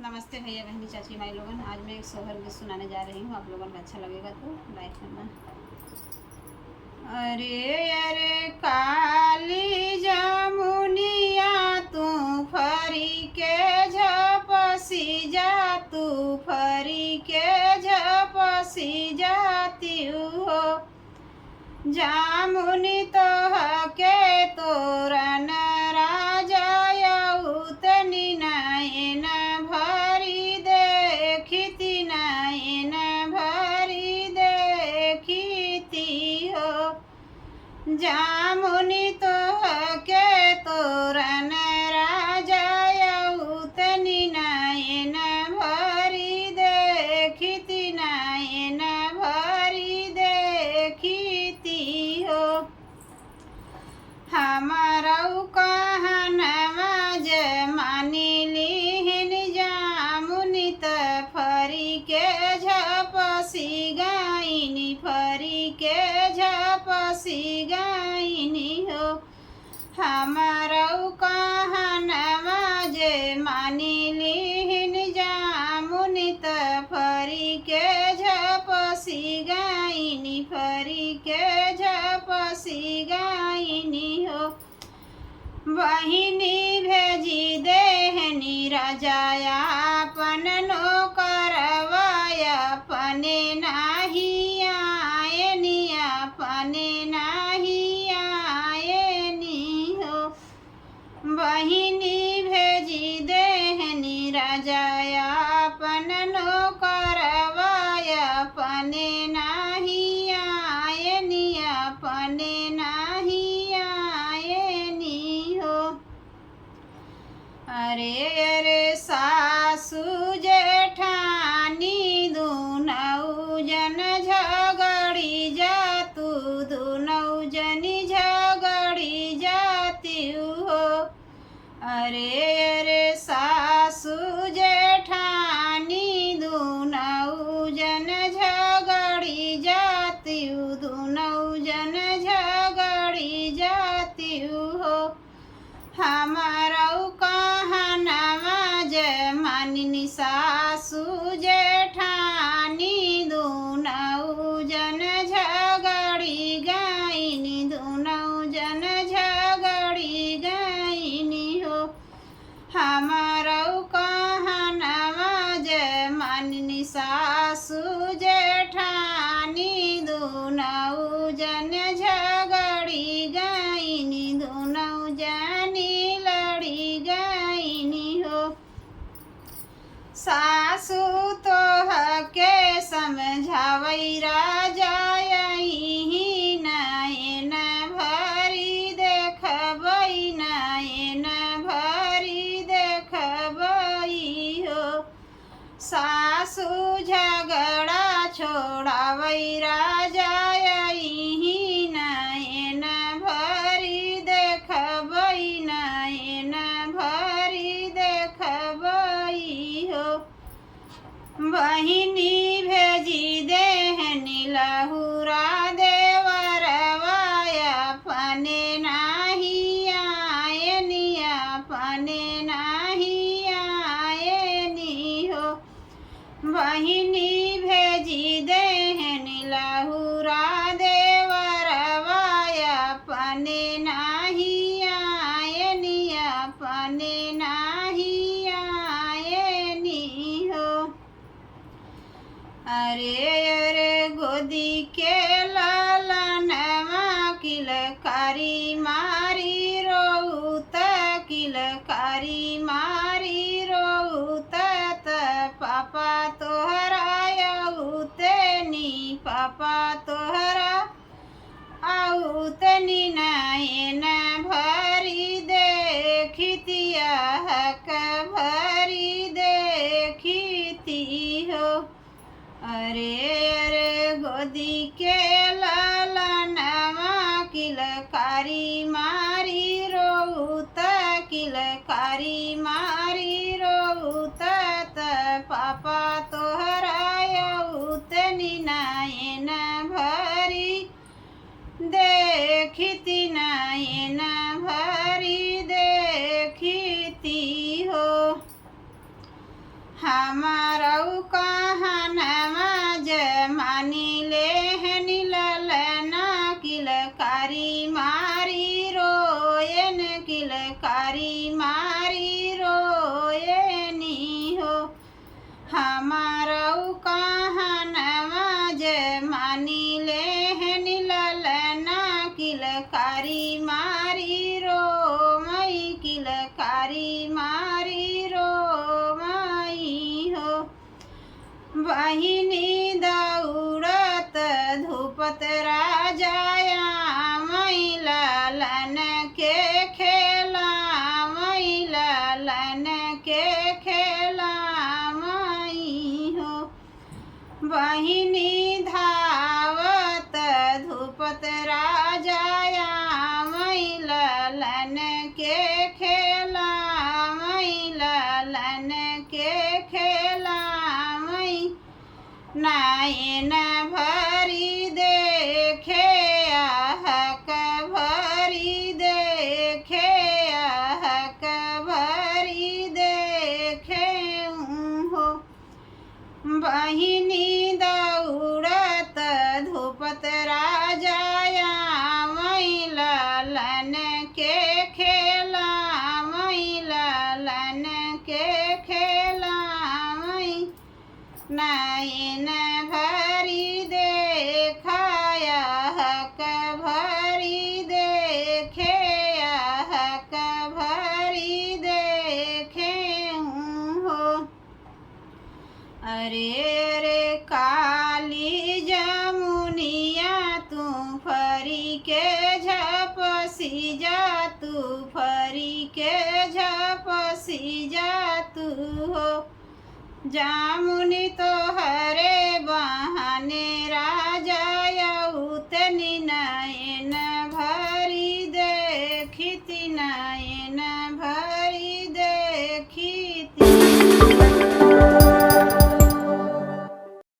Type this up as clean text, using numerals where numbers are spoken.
नमस्ते भैया बहनी चाची भाई लोगन। आज मैं एक सोहर गीत सुनाने जा रही हूँ। आप लोगों को अच्छा लगेगा तो लाइक करना। अरे अरे काली जमुनिया तू फरी के झपसी जा, तू फरी के झपसी जाती हो। जामुनी तो के तोरन राजायउतनी नयन भरी देखती, नयन भरी देखती हो। जामुनी तो के तोरन राजायउतनी नयन भरी देखती, नयन भरी देखती हो। हमारऊ कहनवा मानी लिहिन जामुनी त फरी के झपसी गाइनी, फरी के झपसी गाइनी हो। हमारऊ कहनवा मानी लिहिन जामुनी त फरी के झपसी गाइनी, फरी के झपसी गाइनी हो। बहिनी भेजी देहनी राजाया अपन नौकरवाया, अपने नाही आयनी, अपने नाही आयनी हो। बहिनी भेजी देहनी राजाया अपन नौकरवाया, अपने नाही आयनी, अपने नाही आयनी हो। अरे अरे सासू जेठानी दुनऊ जन झगड़ी जातू, दुनऊ जनी झगड़ी जाती हो। अरे अरे सासू जेठानी दुनऊ जन झगड़ी जाती, दुनऊ जन झगड़ी जाती हो। हमारऊ कहनवा मानिनी सासू जेठानी दुनऊ जन झगड़ी गाइनी, दुनऊ जन झगड़ी गाइनी हो। हमारऊ कहनवा मानिनी सासू जेठानी दुनऊ जन झगड़ी गाइनी, दुनऊ जनी लड़ी गाइनी हो। सासू तो के समझावई राजायही, नयन भरी देखबई, नयन भरी देखबई हो। सासू झगड़ा छोड़ावई राजायही, नयन भरी देखबई, नयन भरी देखबई हो। बहिनी भेजी देहनी लहुरा देवरवाया, अपने नाही आयनी, अपने नाही आयनी हो। बहिनी भेजी देहनी लहुरा देवरवाया, अपने नाही आयनी, अपने नाही आयनी हो। अरे अरे गोदी के लालनवा किलकारी मारी रोउत, किलकारी मारी रोउत त पापा तोहरायउतनी, पापा तोहरा आउतनी नयन भरी देखती, हक भरी देखती हो। अरे अरे गोदी के लालनवा किलकारी मारी रोउत, किलकारी मारी रोउत त पापा तोहरायउतनी नयन भरी देखती, नयन भरी देखती हो। हमारऊ कहनवा जमानी ले है ललना किलकारी मारी रोयन किलकारी मारी रोयनी हो हमारऊ कहनवा जमानी ले है ललना किलकारी मारी रो मई किलकारी मारी रो मई हो बहिनी दौड़त धूपत राजाया मई लालन के खेला मई लालन के खेला मई हो बहिनी धावत धूपत राजाया मई लालन के खेला मई लालन के खेला मई नायन भरी देखे आहक भरी देखे आहक भरी देखे हो बहिनी दौड़त धूपत राजाया मई लालन के खेला मई लालन के खेला मई नायन भरी देखाया हक भरी देखे हक भरी देखे हो अरे रे काली जमुनिया तू फरी के झपसी जा तू फरी के झपसी जा तू हो जामुनी तो हरे